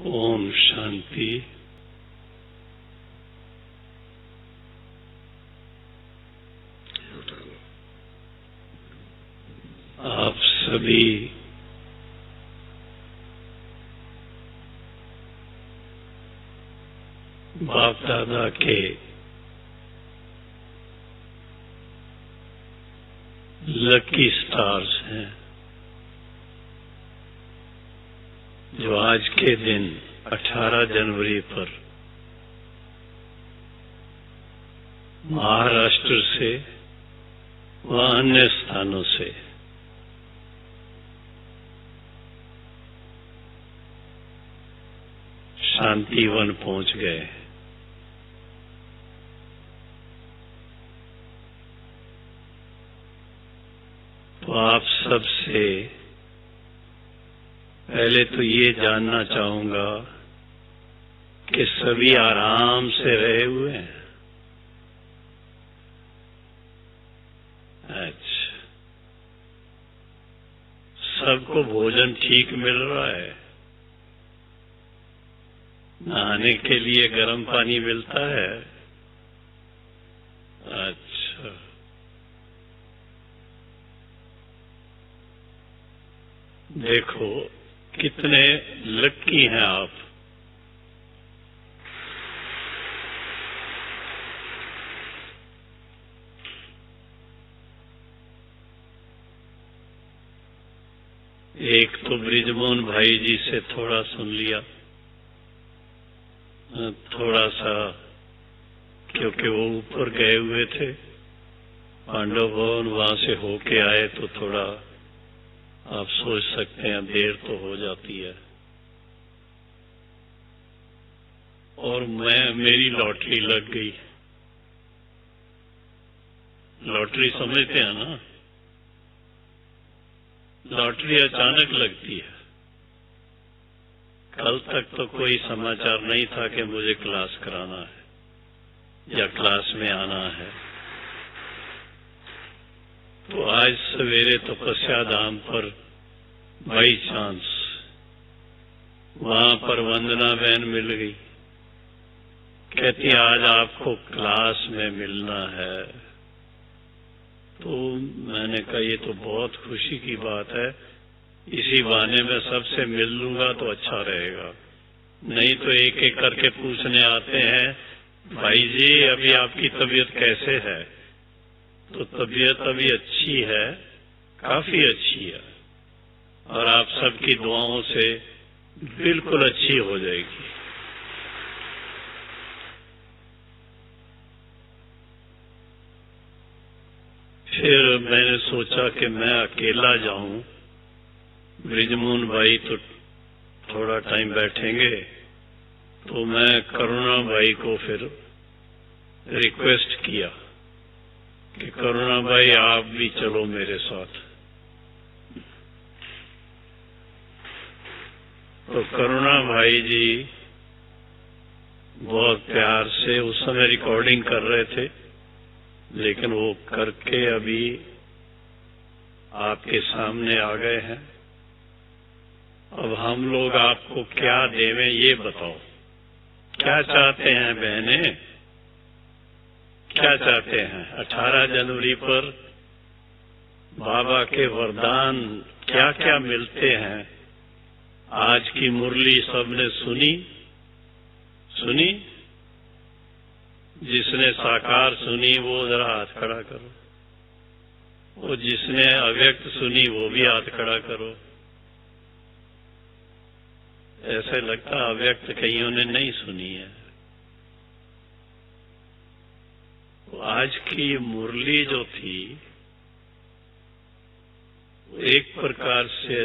ओम शांति। आप सभी बाप दादा के लकी स्टार्स हैं, जो आज के दिन 18 जनवरी पर महाराष्ट्र से व अन्य स्थानों से शांतिवन पहुंच गए। तो आप सबसे पहले तो ये जानना चाहूंगा कि सभी आराम से रहे हुए हैं। अच्छा, सबको भोजन ठीक मिल रहा है? नहाने के लिए गर्म पानी मिलता है? अच्छा, देखो कितने लकी हैं आप। एक तो ब्रिजमोहन भाई जी से थोड़ा सुन लिया, थोड़ा सा, क्योंकि वो ऊपर गए हुए थे पांडव भवन, वहां से होके आए, तो थोड़ा आप सोच सकते हैं देर तो हो जाती है। और मेरी लॉटरी लग गई। लॉटरी समझते हैं ना? लॉटरी अचानक लगती है। कल तक तो कोई समाचार नहीं था कि मुझे क्लास कराना है या क्लास में आना है। तो आज सवेरे तपस्या धाम पर बाई चांस वहां पर वंदना बहन मिल गई। कहती आज आपको क्लास में मिलना है। तो मैंने कहा ये तो बहुत खुशी की बात है, इसी बहाने में सबसे मिल लूंगा तो अच्छा रहेगा। नहीं तो एक एक करके पूछने आते हैं, भाई जी अभी आपकी तबीयत कैसे है? तो तबीयत अभी अच्छी है, काफी अच्छी है, और आप सबकी दुआओं से बिल्कुल अच्छी हो जाएगी। फिर मैंने सोचा कि मैं अकेला जाऊं, ब्रिजमोहन भाई तो थोड़ा टाइम बैठेंगे, तो मैं करुणा भाई को फिर रिक्वेस्ट किया कि करुणा भाई आप भी चलो मेरे साथ। तो करुणा भाई जी बहुत प्यार से, उस समय रिकॉर्डिंग कर रहे थे, लेकिन वो करके अभी आपके सामने आ गए हैं। अब हम लोग आपको क्या देवें ये बताओ। क्या चाहते हैं बहनें, क्या चाहते हैं? 18 जनवरी पर बाबा के वरदान क्या क्या मिलते हैं? आज की मुरली सबने सुनी? जिसने साकार सुनी वो जरा हाथ खड़ा करो। वो जिसने अव्यक्त सुनी वो भी हाथ खड़ा करो। ऐसे लगता अव्यक्त कईयों ने नहीं सुनी है। तो आज की मुरली जो थी, एक प्रकार से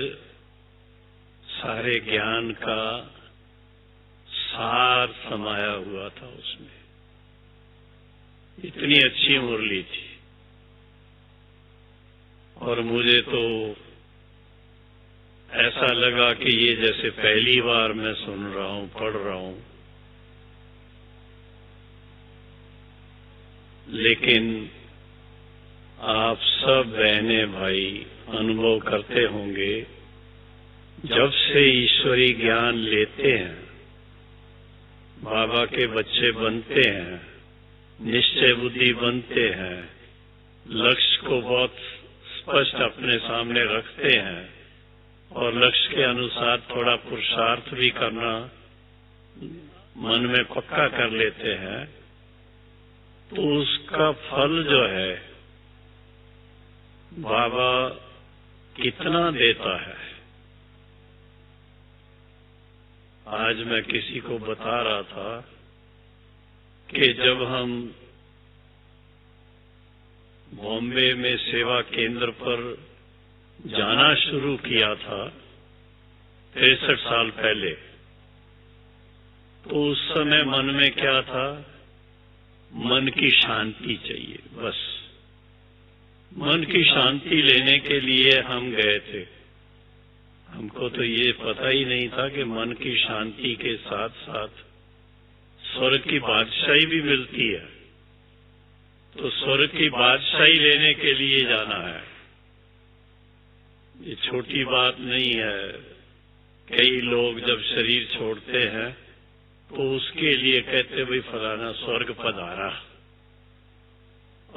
सारे ज्ञान का सार समाया हुआ था उसमें। इतनी अच्छी मुरली थी, और मुझे तो ऐसा लगा कि ये जैसे पहली बार मैं सुन रहा हूं, पढ़ रहा हूं। लेकिन आप सब बहनें भाई अनुभव करते होंगे, जब से ईश्वरी ज्ञान लेते हैं बाबा के बच्चे बनते हैं, निश्चय बुद्धि बनते हैं, लक्ष्य को बहुत स्पष्ट अपने सामने रखते हैं और लक्ष्य के अनुसार थोड़ा पुरुषार्थ भी करना मन में पक्का कर लेते हैं, तो उसका फल जो है बाबा कितना देता है। आज मैं किसी को बता रहा था कि जब हम बॉम्बे में सेवा केंद्र पर जाना शुरू किया था 63 साल पहले, तो उस समय मन में क्या था? मन की शांति चाहिए, बस मन की शांति लेने के लिए हम गए थे। हमको तो ये पता ही नहीं था कि मन की शांति के साथ साथ स्वर्ग की बादशाही भी मिलती है। तो स्वर्ग की बादशाही लेने के लिए जाना है, ये छोटी बात नहीं है। कई लोग जब शरीर छोड़ते हैं तो उसके लिए कहते भाई फलाना स्वर्ग पधारा।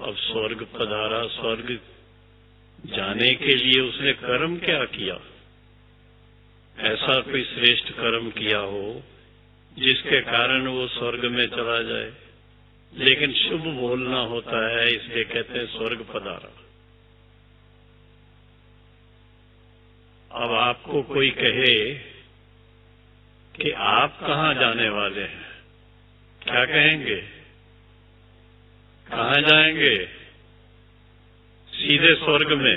अब स्वर्ग पधारा, स्वर्ग जाने के लिए उसने कर्म क्या किया? ऐसा कोई श्रेष्ठ कर्म किया हो जिसके कारण वो स्वर्ग में चला जाए? लेकिन शुभ बोलना होता है, इसलिए कहते हैं स्वर्ग पधारा। अब आपको कोई कहे कि आप कहाँ जाने वाले हैं, क्या कहेंगे? कहाँ जाएंगे? सीधे स्वर्ग में।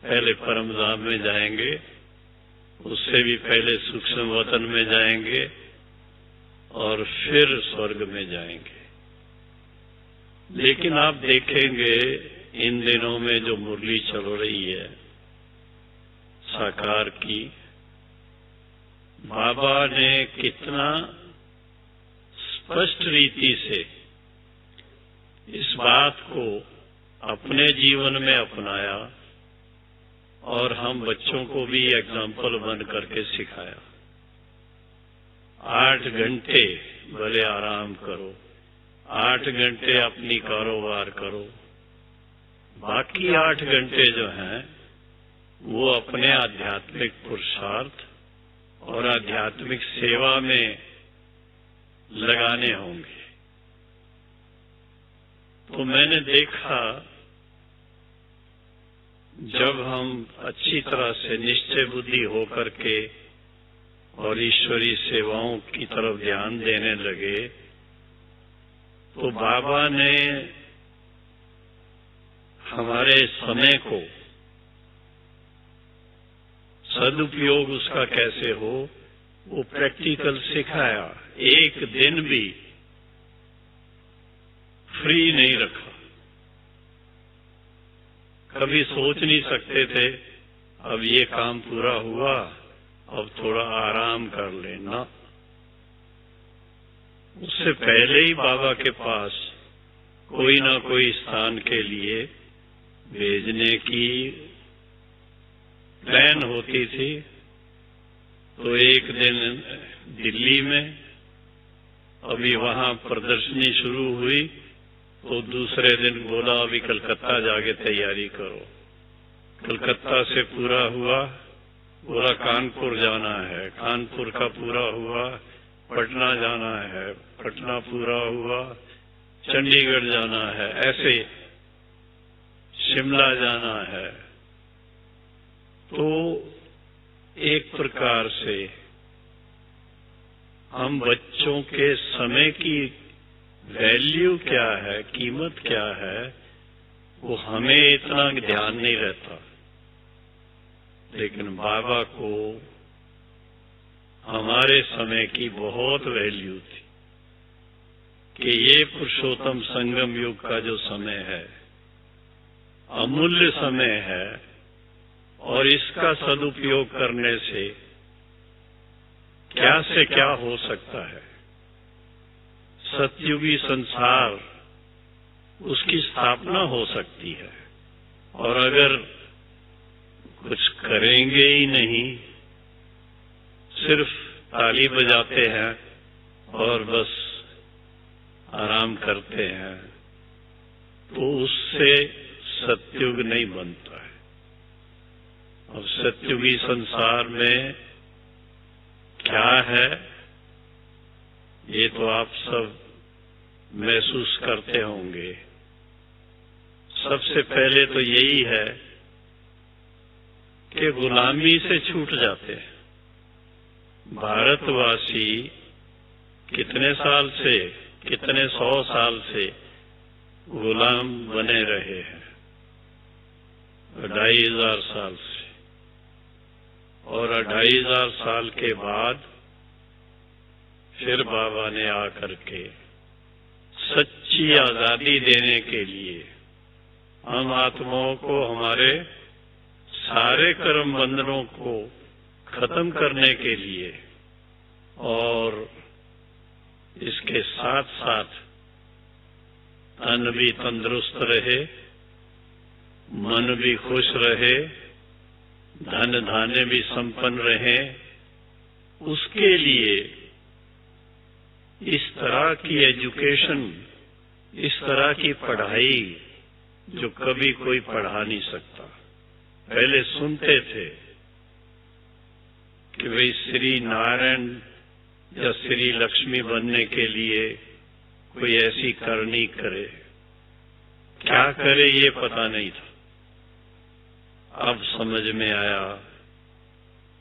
पहले परमधाम में जाएंगे, उससे भी पहले सूक्ष्म वतन में जाएंगे और फिर स्वर्ग में जाएंगे। लेकिन आप देखेंगे इन दिनों में जो मुरली चल रही है साकार की, बाबा ने कितना स्पष्ट रीति से इस बात को अपने जीवन में अपनाया और हम बच्चों को भी एग्जाम्पल बन करके सिखाया। 8 घंटे भले आराम करो, 8 घंटे अपनी कारोबार करो, बाकी 8 घंटे जो हैं वो अपने आध्यात्मिक पुरुषार्थ और आध्यात्मिक सेवा में लगाने होंगे। तो मैंने देखा जब हम अच्छी तरह से निश्चय बुद्धि होकर के और ईश्वरीय सेवाओं की तरफ ध्यान देने लगे, तो बाबा ने हमारे समय को सदुपयोग उसका कैसे हो वो प्रैक्टिकल सिखाया। एक दिन भी फ्री नहीं रखा। कभी सोच नहीं सकते थे अब ये काम पूरा हुआ, अब थोड़ा आराम कर लेना। उससे पहले ही बाबा के पास कोई ना कोई स्थान के लिए भेजने की प्लान होती थी। तो एक दिन दिल्ली में, अभी वहां प्रदर्शनी शुरू हुई, तो दूसरे दिन बोला अभी कलकत्ता जाके तैयारी करो। कलकत्ता से पूरा हुआ, बोला कानपुर जाना है, कानपुर का पूरा हुआ, पटना जाना है, पटना पूरा हुआ, चंडीगढ़ जाना है, ऐसे शिमला जाना है। तो एक प्रकार से हम बच्चों के समय की वैल्यू क्या है, कीमत क्या है, वो हमें इतना ध्यान नहीं रहता। लेकिन बाबा को हमारे समय की बहुत वैल्यू थी कि ये पुरुषोत्तम संगम युग का जो समय है अमूल्य समय है और इसका सदुपयोग करने से क्या हो सकता है। सतयुगी संसार उसकी स्थापना हो सकती है, और अगर कुछ करेंगे ही नहीं, सिर्फ ताली बजाते हैं और बस आराम करते हैं, तो उससे सतयुग नहीं बनता है। और सतयुगी संसार में क्या है, ये तो आप सब महसूस करते होंगे। सबसे पहले तो यही है कि गुलामी से छूट जाते हैं। भारतवासी कितने साल से, कितने 100 साल से गुलाम बने रहे हैं, 2500 साल से। और 2500 साल के बाद फिर बाबा ने आकर के सच्ची आजादी देने के लिए हम आत्माओं को हमारे सारे कर्म बंधनों को खत्म करने के लिए और इसके साथ साथ तन भी तंदुरुस्त रहे, मन भी खुश रहे, धन धान्य भी संपन्न रहे, उसके लिए इस तरह की एजुकेशन, इस तरह की पढ़ाई जो कभी कोई पढ़ा नहीं सकता। पहले सुनते थे कि भाई श्री नारायण या श्री लक्ष्मी बनने के लिए कोई ऐसी करनी करे, क्या करे ये पता नहीं था। अब समझ में आया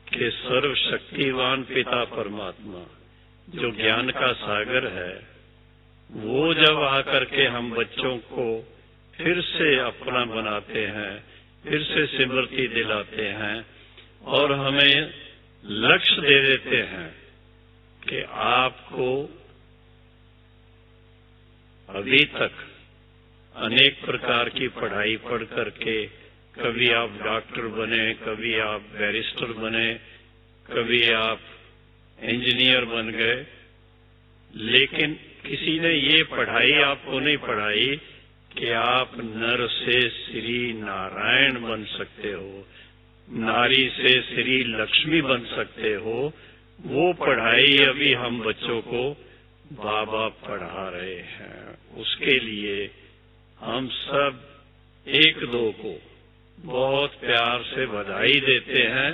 कि सर्वशक्तिवान पिता परमात्मा जो ज्ञान का सागर है, वो जब आकर के हम बच्चों को फिर से अपना बनाते हैं, फिर से स्मृति दिलाते हैं और हमें लक्ष्य दे देते हैं कि आपको अभी तक अनेक प्रकार की पढ़ाई पढ़ करके कभी आप डॉक्टर बने, कभी आप बैरिस्टर बने, कभी आप इंजीनियर बन गए, लेकिन किसी ने ये पढ़ाई आपको नहीं पढ़ाई कि आप नर से श्री नारायण बन सकते हो, नारी से श्री लक्ष्मी बन सकते हो। वो पढ़ाई अभी हम बच्चों को बाबा पढ़ा रहे हैं। उसके लिए हम सब एक दो को बहुत प्यार से बधाई देते हैं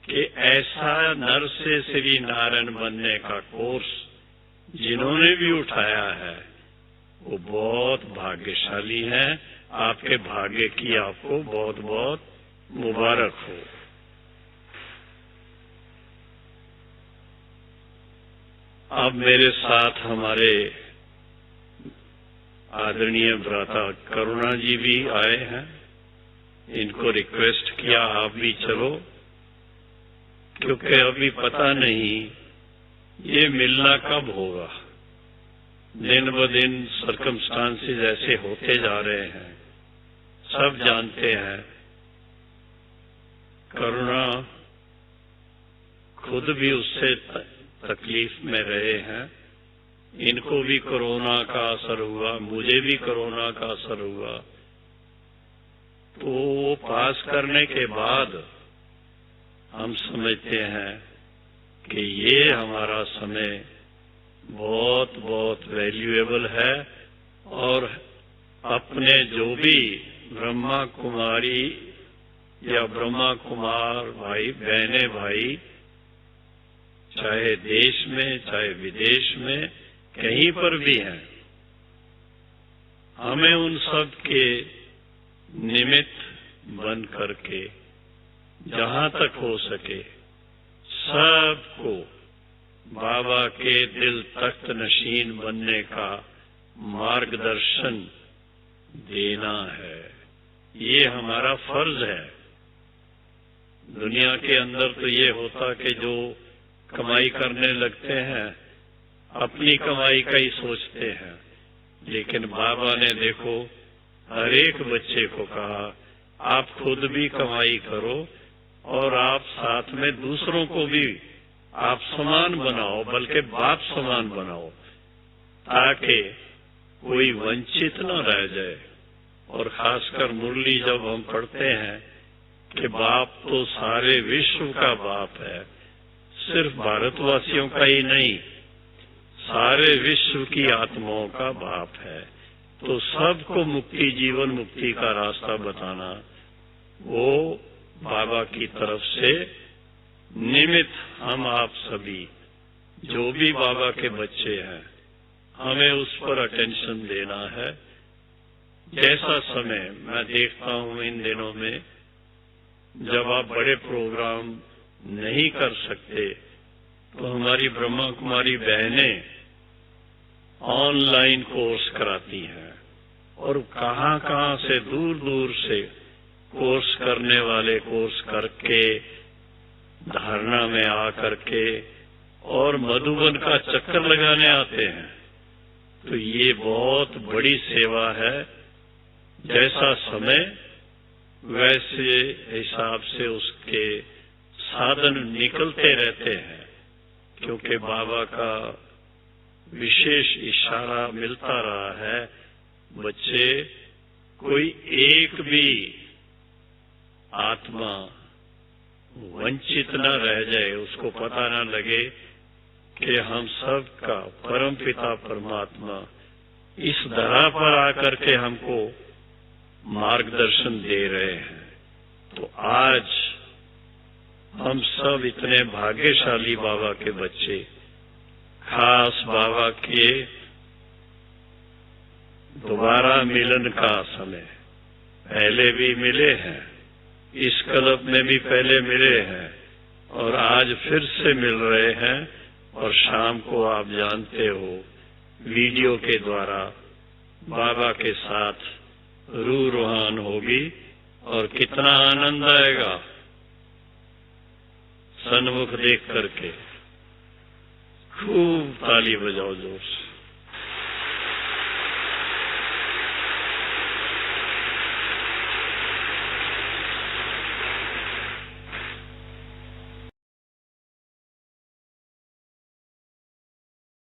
कि ऐसा नर से श्री नारायण बनने का कोर्स जिन्होंने भी उठाया है वो बहुत भाग्यशाली हैं। आपके भाग्य की आपको बहुत बहुत मुबारक हो। अब मेरे साथ हमारे आदरणीय भ्राता करुणा जी भी आए हैं। इनको रिक्वेस्ट किया आप भी चलो, क्योंकि अभी पता नहीं ये मिलना कब होगा। दिन ब दिन सर्कमस्टांसेस ऐसे होते जा रहे हैं, सब जानते हैं। करुणा खुद भी उससे तकलीफ में रहे हैं। इनको भी कोरोना का असर हुआ, मुझे भी कोरोना का असर हुआ। तो वो पास करने के बाद हम समझते हैं कि ये हमारा समय बहुत बहुत वैल्यूएबल है और अपने जो भी ब्रह्मा कुमारी या ब्रह्मा कुमार भाई बहने भाई, चाहे देश में चाहे विदेश में कहीं पर भी हैं, हमें उन सब के निमित्त बन करके जहां तक हो सके सबको बाबा के दिल तख्त नशीन बनने का मार्गदर्शन देना है। ये हमारा फर्ज है। दुनिया के अंदर तो ये होता कि जो कमाई करने लगते हैं अपनी कमाई का ही सोचते हैं, लेकिन बाबा ने देखो हर एक बच्चे को कहा आप खुद भी कमाई करो और आप साथ में दूसरों को भी आप समान बनाओ, बल्कि बाप समान बनाओ, ताकि कोई वंचित न रह जाए। और खासकर मुरली जब हम पढ़ते हैं कि बाप तो सारे विश्व का बाप है, सिर्फ भारतवासियों का ही नहीं, सारे विश्व की आत्माओं का बाप है। तो सबको मुक्ति, जीवन मुक्ति का रास्ता बताना वो बाबा की तरफ से निमित्त हम आप सभी जो भी बाबा के बच्चे हैं, हमें उस पर अटेंशन देना है। जैसा समय मैं देखता हूं इन दिनों में, जब आप बड़े प्रोग्राम नहीं कर सकते तो हमारी ब्रह्मा कुमारी बहनें ऑनलाइन कोर्स कराती हैं और कहां से दूर दूर से कोर्स करने वाले कोर्स करके धारणा में आकर के और मधुबन का चक्कर लगाने आते हैं। तो ये बहुत बड़ी सेवा है। जैसा समय वैसे हिसाब से उसके साधन निकलते रहते हैं, क्योंकि बाबा का विशेष इशारा मिलता रहा है, बच्चे कोई एक भी आत्मा वंचित न रह जाए, उसको पता न लगे कि हम सब का परम पिता परमात्मा इस धरा पर आकर के हमको मार्गदर्शन दे रहे हैं। तो आज हम सब इतने भाग्यशाली बाबा के बच्चे, खास बाबा के दोबारा मिलन का समय, पहले भी मिले हैं, इस क्लब में भी पहले मिले हैं और आज फिर से मिल रहे हैं। और शाम को आप जानते हो वीडियो के द्वारा बाबा के साथ रूह रूहान होगी और कितना आनंद आएगा सन्मुख देख करके। खूब ताली बजाओ जोर से।